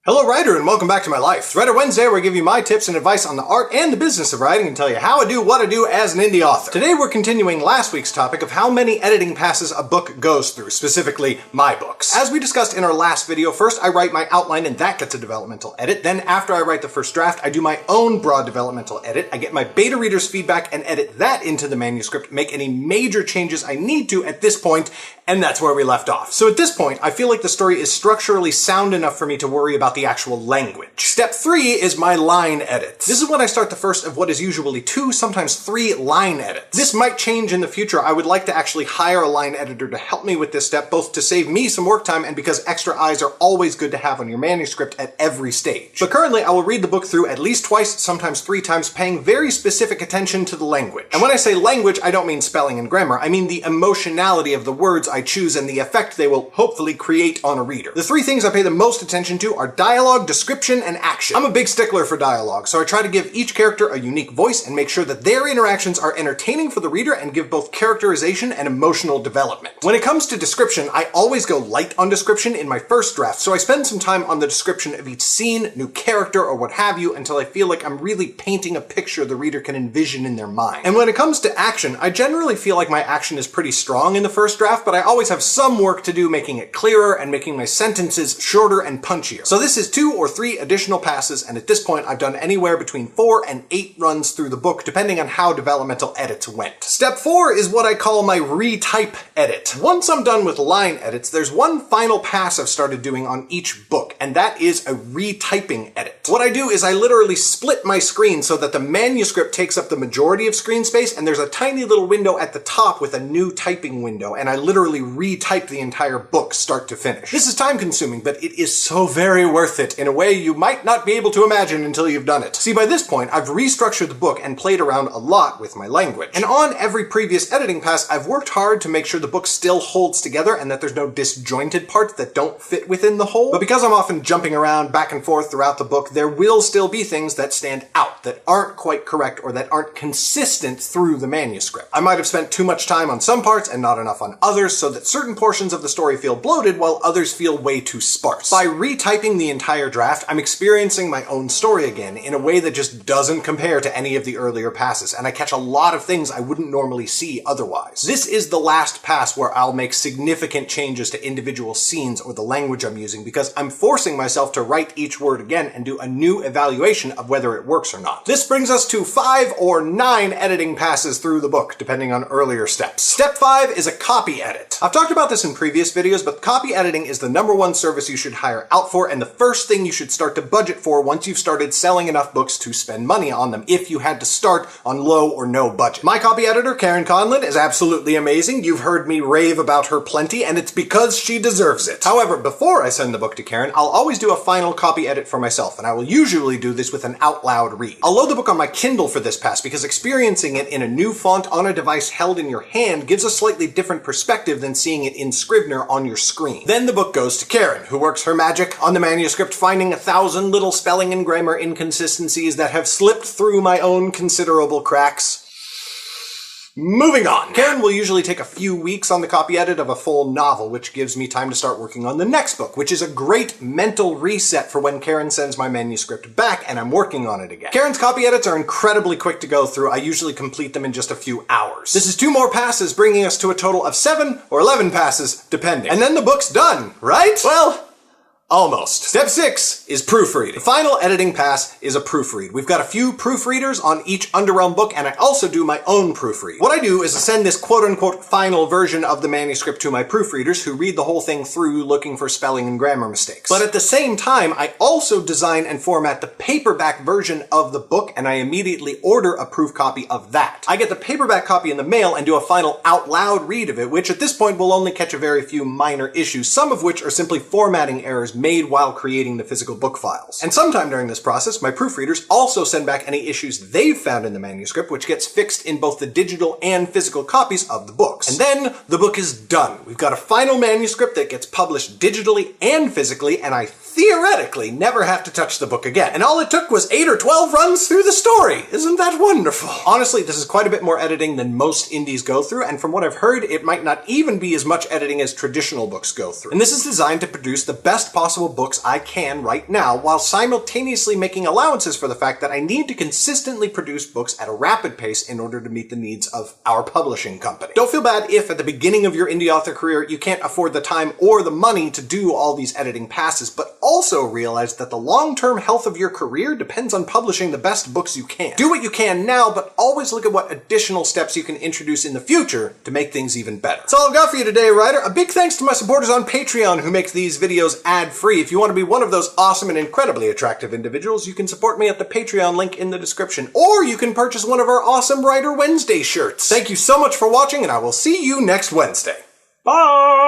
Hello writer, and welcome back to my life. Writer Wednesday, where I give you my tips and advice on the art and the business of writing and tell you how I do what I do as an indie author. Today we're continuing last week's topic of how many editing passes a book goes through, specifically my books. As we discussed in our last video, first I write my outline and that gets a developmental edit. Then after I write the first draft, I do my own broad developmental edit. I get my beta reader's feedback and edit that into the manuscript, make any major changes I need to at this point, and that's where we left off. So at this point, I feel like the story is structurally sound enough for me to worry about the actual language. Step 3 is my line edits. This is when I start the first of what is usually 2, sometimes 3 line edits. This might change in the future. I would like to actually hire a line editor to help me with this step, both to save me some work time and because extra eyes are always good to have on your manuscript at every stage. But currently, I will read the book through at least twice, sometimes 3 times, paying very specific attention to the language. And when I say language, I don't mean spelling and grammar. I mean the emotionality of the words I choose and the effect they will hopefully create on a reader. The 3 things I pay the most attention to are dialogue, description, and action. I'm a big stickler for dialogue, so I try to give each character a unique voice and make sure that their interactions are entertaining for the reader and give both characterization and emotional development. When it comes to description, I always go light on description in my first draft, so I spend some time on the description of each scene, new character, or what have you until I feel like I'm really painting a picture the reader can envision in their mind. And when it comes to action, I generally feel like my action is pretty strong in the first draft, but I always have some work to do making it clearer and making my sentences shorter and punchier. So this is 2 or 3 additional passes, and at this point I've done anywhere between 4 and 8 runs through the book, depending on how developmental edits went. Step 4 is what I call my retype edit. Once I'm done with line edits, there's one final pass I've started doing on each book, and that is a retyping edit. What I do is I literally split my screen so that the manuscript takes up the majority of screen space, and there's a tiny little window at the top with a new typing window, and I literally retype the entire book start to finish. This is time consuming, but it is so very worth it in a way you might not be able to imagine until you've done it. See, by this point, I've restructured the book and played around a lot with my language. And on every previous editing pass, I've worked hard to make sure the book still holds together and that there's no disjointed parts that don't fit within the whole. But because I'm often jumping around back and forth throughout the book, there will still be things that stand out, that aren't quite correct or that aren't consistent through the manuscript. I might have spent too much time on some parts and not enough on others, so that certain portions of the story feel bloated while others feel way too sparse. By retyping the entire draft, I'm experiencing my own story again in a way that just doesn't compare to any of the earlier passes, and I catch a lot of things I wouldn't normally see otherwise. This is the last pass where I'll make significant changes to individual scenes or the language I'm using because I'm forcing myself to write each word again and do a new evaluation of whether it works or not. This brings us to 5 or 9 editing passes through the book, depending on earlier steps. Step 5 is a copy edit. I've talked about this in previous videos, but copy editing is the #1 service you should hire out for and the first thing you should start to budget for once you've started selling enough books to spend money on them, if you had to start on low or no budget. My copy editor, Karen Conlon, is absolutely amazing. You've heard me rave about her plenty, and it's because she deserves it. However, before I send the book to Karen, I'll always do a final copy edit for myself, and I will usually do this with an out loud read. I'll load the book on my Kindle for this pass because experiencing it in a new font on a device held in your hand gives a slightly different perspective than seeing it in Scrivener on your screen. Then the book goes to Karen, who works her magic on the manuscript, finding 1,000 little spelling and grammar inconsistencies that have slipped through my own considerable cracks. Moving on. Karen will usually take a few weeks on the copy edit of a full novel, which gives me time to start working on the next book, which is a great mental reset for when Karen sends my manuscript back and I'm working on it again. Karen's copy edits are incredibly quick to go through. I usually complete them in just a few hours. This is 2 more passes, bringing us to a total of 7 or 11 passes, depending. And then the book's done, right? Well, almost. Step 6 is proofreading. The final editing pass is a proofread. We've got a few proofreaders on each Underrealm book, and I also do my own proofread. What I do is I send this quote-unquote final version of the manuscript to my proofreaders who read the whole thing through looking for spelling and grammar mistakes. But at the same time, I also design and format the paperback version of the book, and I immediately order a proof copy of that. I get the paperback copy in the mail and do a final out-loud read of it, which at this point will only catch a very few minor issues, some of which are simply formatting errors made while creating the physical book files. And sometime during this process, my proofreaders also send back any issues they've found in the manuscript, which gets fixed in both the digital and physical copies of the books. And then the book is done. We've got a final manuscript that gets published digitally and physically, and I think theoretically never have to touch the book again. And all it took was 8 or 12 runs through the story. Isn't that wonderful? Honestly, this is quite a bit more editing than most indies go through, and from what I've heard, it might not even be as much editing as traditional books go through. And this is designed to produce the best possible books I can right now, while simultaneously making allowances for the fact that I need to consistently produce books at a rapid pace in order to meet the needs of our publishing company. Don't feel bad if at the beginning of your indie author career you can't afford the time or the money to do all these editing passes, but also realize that the long-term health of your career depends on publishing the best books you can. Do what you can now, but always look at what additional steps you can introduce in the future to make things even better. That's all I've got for you today, writer. A big thanks to my supporters on Patreon who make these videos ad-free. If you want to be one of those awesome and incredibly attractive individuals, you can support me at the Patreon link in the description, or you can purchase one of our awesome Writer Wednesday shirts. Thank you so much for watching, and I will see you next Wednesday. Bye!